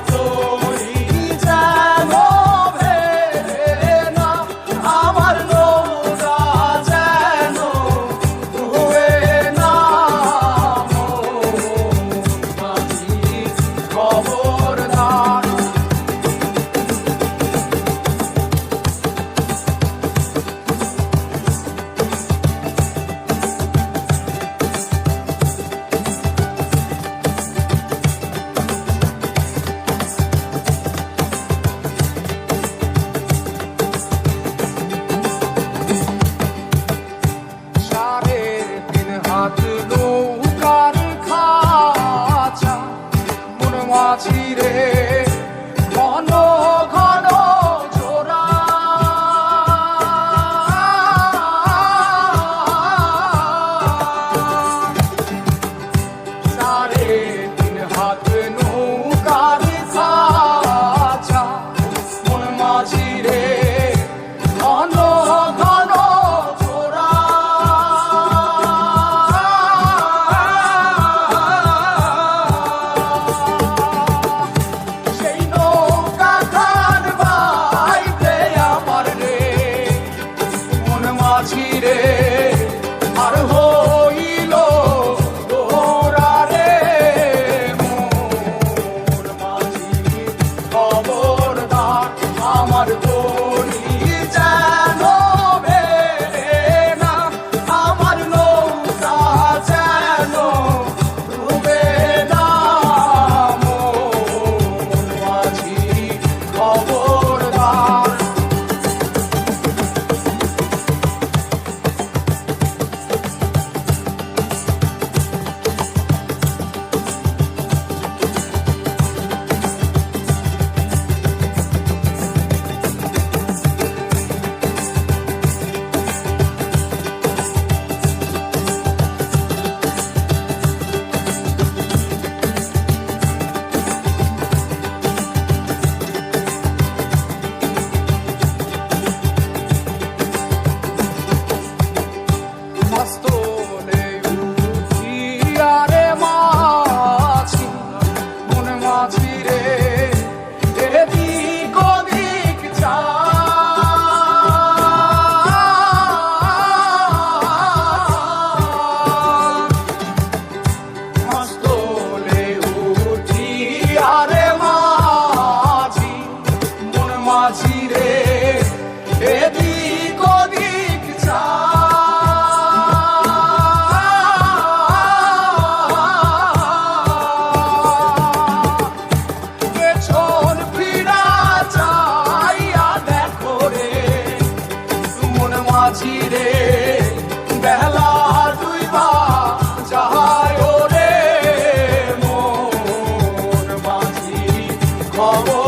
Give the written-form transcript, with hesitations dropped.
তরি যেন ভেড়ে না, আমার নৌকা যেন ডুবে না। মাঝি খবরদার। হাত নৌকার খাঁচা মন মাঝি রে ঘন ঘন জোড়া। সাড়ে তিন হাত নৌকার খাঁচা মন মাঝি রে ঘন ঘন জোড়া। রে আর হইল তোরা রে মোর মাঝি খবরদার। আমার তরি যেন ভেড়ে না, আমার নৌকা যেন ডুবে না। মোর মাঝি খবরদার। মস্তলে উঠিয়া রে মাঝি মন মাঝি রে এদিক ওদিক মস্তলে উঠিয়া রে মাঝি মন মাঝি রে এদিক ওদিক মাঝি রে বেলা ডুইবা যায় রে মোর মাঝি খবর।